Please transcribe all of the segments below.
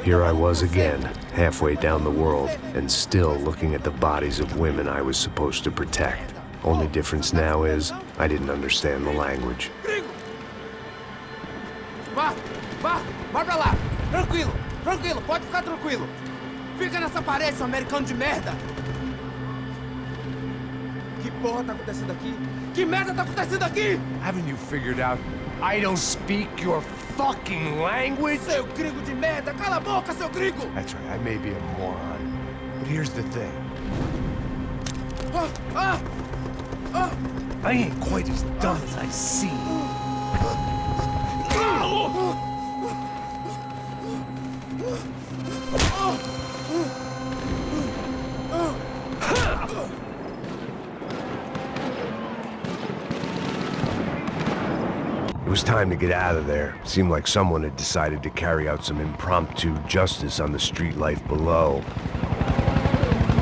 Here I was again, halfway down the world, and still looking at the bodies of women I was supposed to protect. Only difference now is, I didn't understand the language. Vá pra lá! Tranquilo, pode ficar tranquilo. Fica nessa parede, seu americano de merda! Que porra tá acontecendo aqui? Que merda tá acontecendo aqui? Haven't you figured out I don't speak your fucking language? Seu gringo de merda! Cala a boca, seu gringo! That's right, I may be a moron, but here's the thing. I ain't quite as dumb as I seem. It was time to get out of there. Seemed like someone had decided to carry out some impromptu justice on the street life below.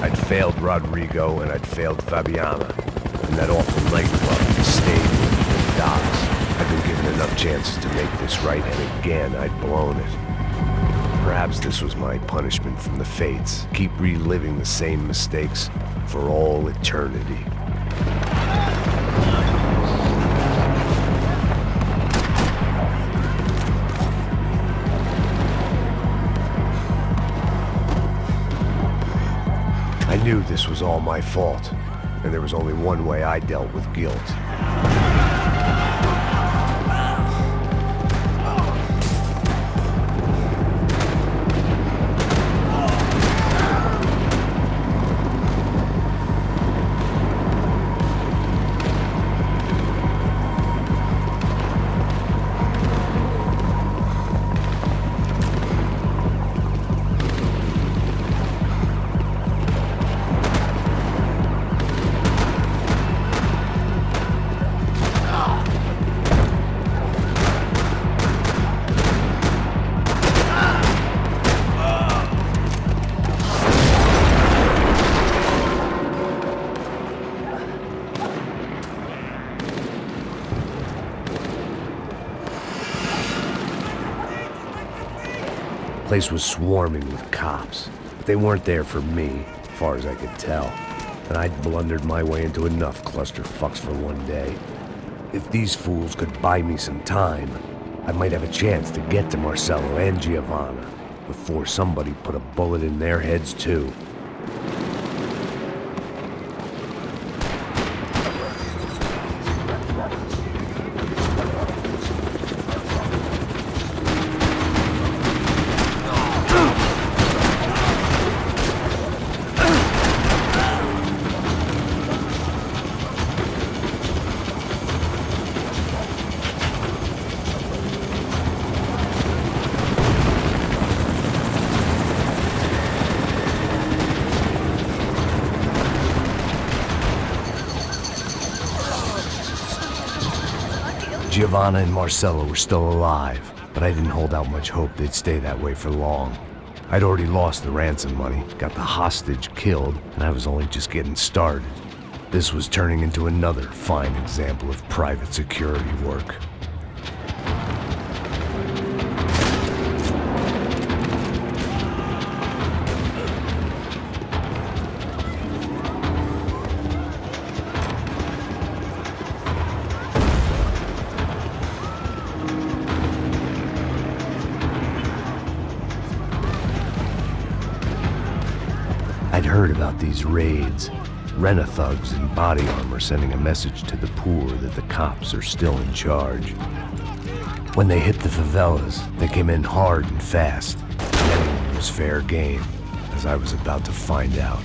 I'd failed Rodrigo and I'd failed Fabiana. And that awful nightclub, the stadium, the docks. I'd been given enough chances to make this right, and again I'd blown it. Perhaps this was my punishment from the fates. Keep reliving the same mistakes for all eternity. I knew this was all my fault, and there was only one way I dealt with guilt. The place was swarming with cops, but they weren't there for me, as far as I could tell. And I'd blundered my way into enough clusterfucks for one day. If these fools could buy me some time, I might have a chance to get to Marcello and Giovanna before somebody put a bullet in their heads too. Giovanna and Marcello were still alive, but I didn't hold out much hope they'd stay that way for long. I'd already lost the ransom money, got the hostage killed, and I was only just getting started. This was turning into another fine example of private security work. I'd heard about these raids. Rent-a-thugs in body armor sending a message to the poor that the cops are still in charge. When they hit the favelas, they came in hard and fast. Anyone was fair game, as I was about to find out.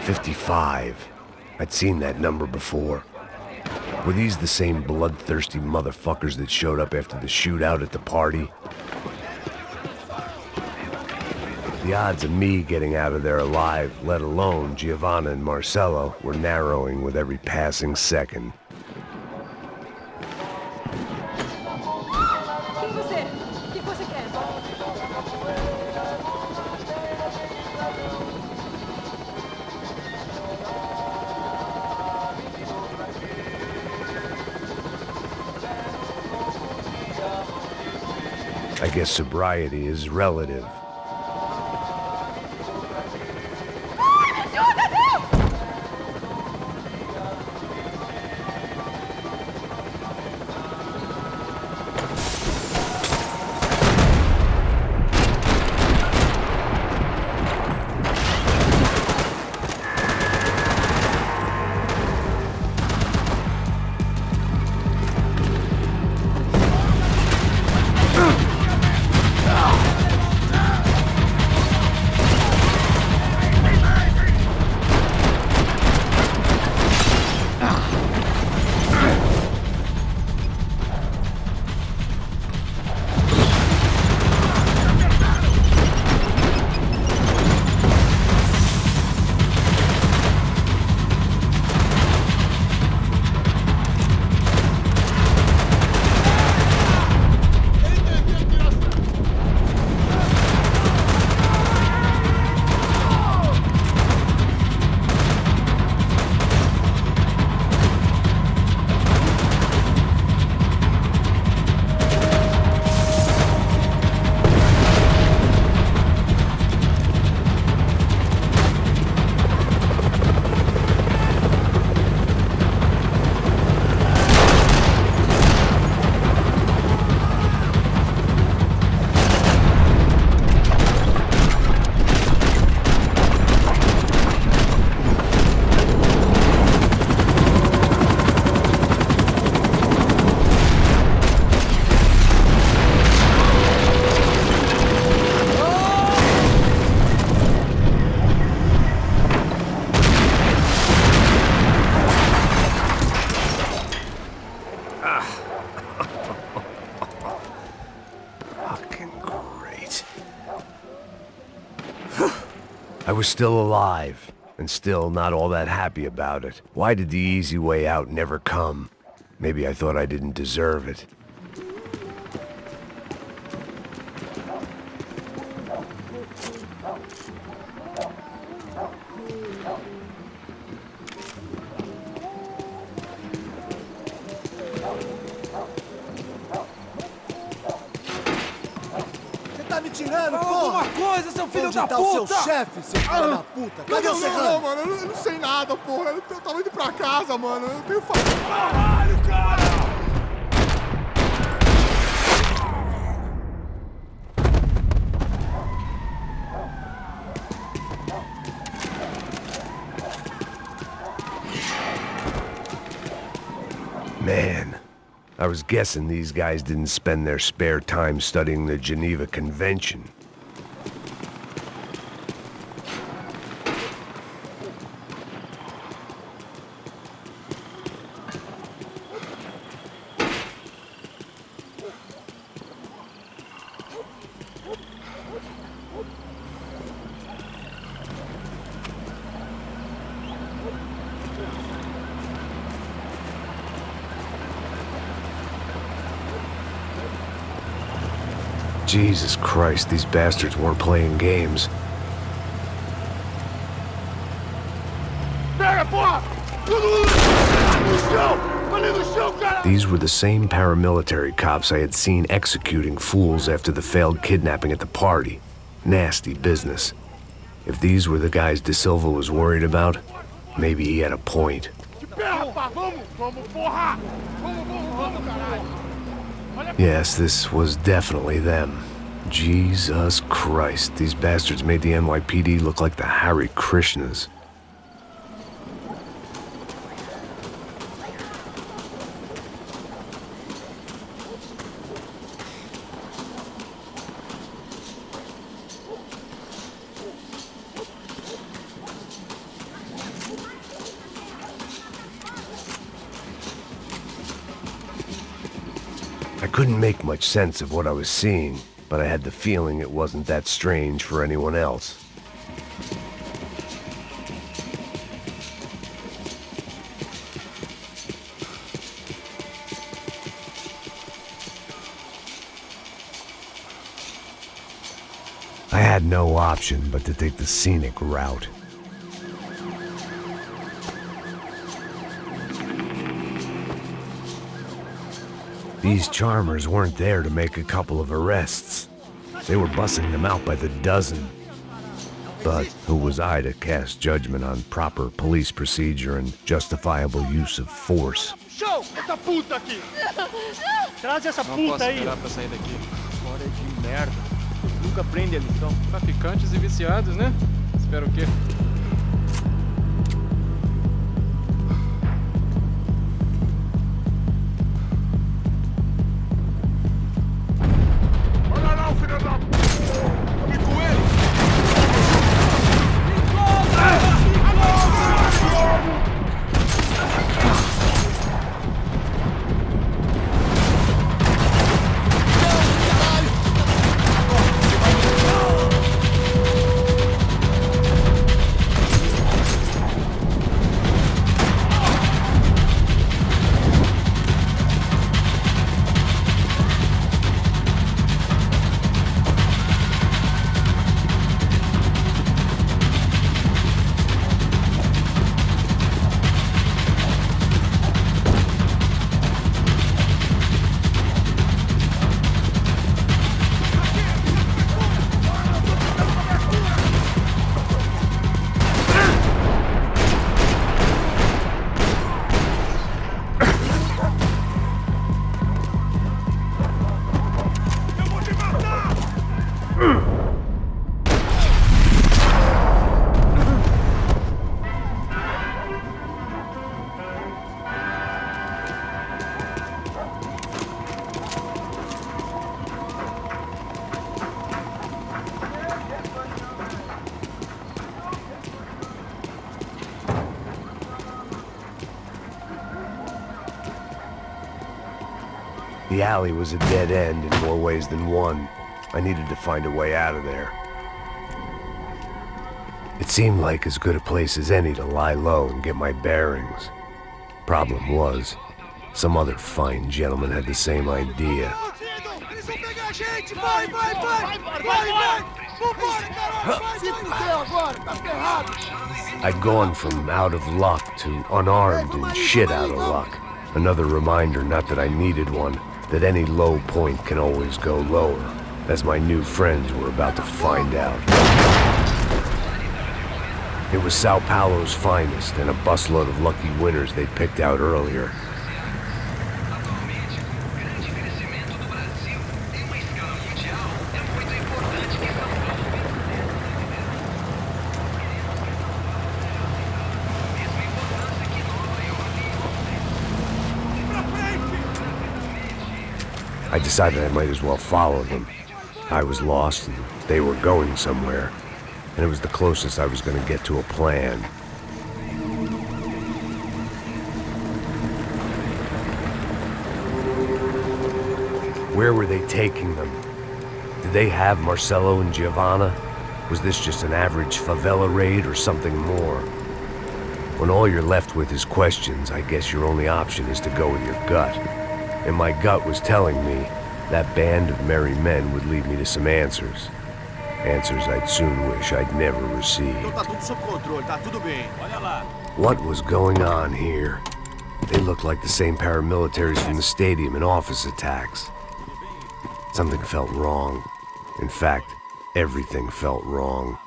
55. I'd seen that number before. Were these the same bloodthirsty motherfuckers that showed up after the shootout at the party? The odds of me getting out of there alive, let alone Giovanna and Marcello, were narrowing with every passing second. Que você quer? I guess sobriety is relative. I was still alive, and still not all that happy about it. Why did the easy way out never come? Maybe I thought I didn't deserve it. Me tirando, fala porra! alguma coisa, seu filho da Onde tá puta! o seu chefe, seu filho da puta? Cadê o Serrano? Não, mano, eu não sei nada, porra. Eu tava indo pra casa, mano. Eu tenho família. Caralho, cara! Man, I was guessing these guys didn't spend their spare time studying the Geneva Convention. Jesus Christ, these bastards weren't playing games. These were the same paramilitary cops I had seen executing fools after the failed kidnapping at the party. Nasty business. If these were the guys De Silva was worried about, maybe he had a point. Yes, this was definitely them. Jesus Christ, these bastards made the NYPD look like the Hare Krishnas. I couldn't make much sense of what I was seeing, but I had the feeling it wasn't that strange for anyone else. I had no option but to take the scenic route. These charmers weren't there to make a couple of arrests. They were bussing them out by the dozen. But who was I to cast judgment on proper police procedure and justifiable use of force? Show! Essa puta aqui! Traz essa puta aí! Não posso esperar pra sair daqui. Fora de merda. Nunca aprende a lição. Traficantes e viciados, né? Espero o quê? Olha lá o filho da... E com ele! The alley was a dead end in more ways than one. I needed to find a way out of there. It seemed like as good a place as any to lie low and get my bearings. Problem was, some other fine gentleman had the same idea. I'd gone from out of luck to unarmed and shit out of luck. Another reminder, not that I needed one, that any low point can always go lower, as my new friends were about to find out. It was Sao Paulo's finest, and a busload of lucky winners they picked out earlier. I decided I might as well follow them. I was lost and they were going somewhere, and it was the closest I was going to get to a plan. Where were they taking them? Did they have Marcelo and Giovanna? Was this just an average favela raid or something more? When all you're left with is questions, I guess your only option is to go with your gut. And my gut was telling me that band of merry men would lead me to some answers. Answers I'd soon wish I'd never received. What was going on here? They looked like the same paramilitaries from the stadium in office attacks. Something felt wrong. In fact, everything felt wrong.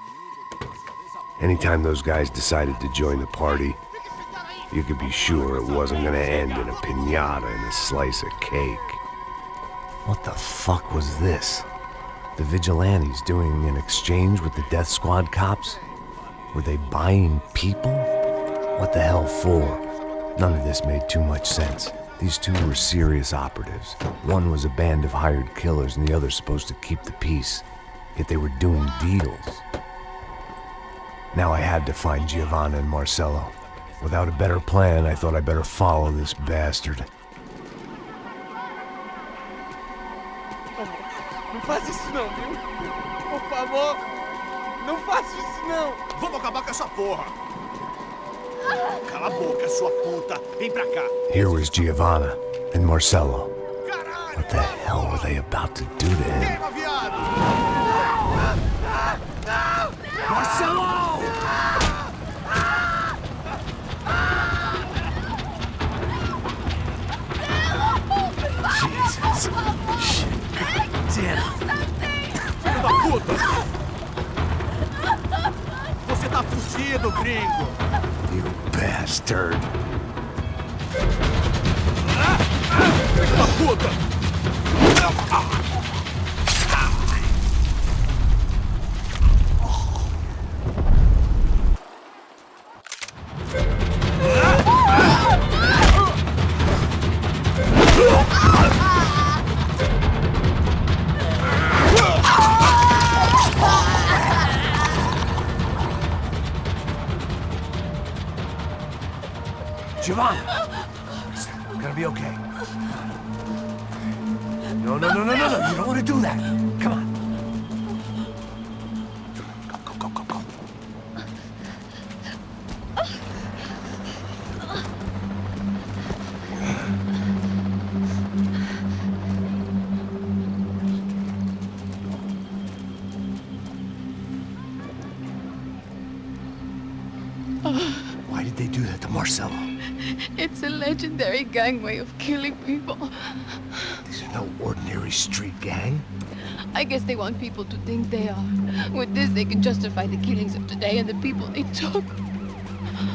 Anytime those guys decided to join the party, you could be sure it wasn't gonna end in a piñata and a slice of cake. What the fuck was this? The vigilantes doing an exchange with the death squad cops? Were they buying people? What the hell for? None of this made too much sense. These two were serious operatives. One was a band of hired killers and the other supposed to keep the peace. Yet they were doing deals. Now I had to find Giovanna and Marcelo. Without a better plan, I thought I'd better follow this bastard. favor. Não faz isso não, viu? Por favor. Não faça isso não. Vamos acabar com essa porra. Cala a boca, sua puta. Vem pra cá. Here was Giovanna and Marcello. What the hell were they about to do to him? Queima, viado. Marcello! Jesus. Shit. Damn. Filho da puta. Você tá fudido, gringo. You bastard. Filho da puta. Giovanna! It's gonna be okay. No. You don't want to do that. Come on. Go. Why did they do that to Marcello? It's a legendary gang way of killing people. These are no ordinary street gang. I guess they want people to think they are. With this, they can justify the killings of today and the people they took.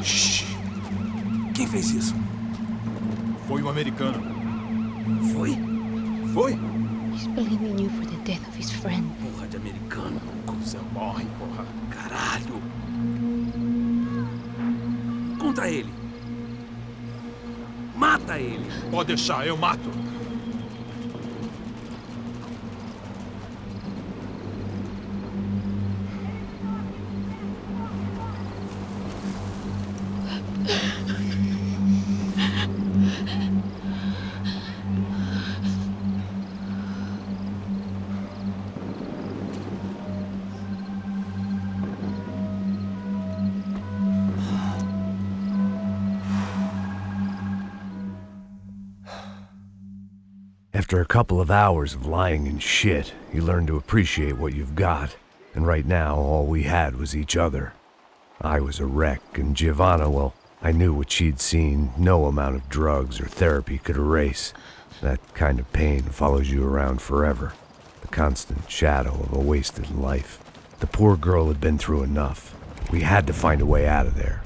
Shh. Quem fez isso? Foi um americano. Foi? He's blaming you for the death of his friend. Porra de americano. Cusão morre, porra. Caralho. Contra ele. Mata ele. Pode deixar, eu mato. After a couple of hours of lying and shit, you learn to appreciate what you've got. And right now, all we had was each other. I was a wreck, and Giovanna, well, I knew what she'd seen no amount of drugs or therapy could erase. That kind of pain follows you around forever. The constant shadow of a wasted life. The poor girl had been through enough. We had to find a way out of there.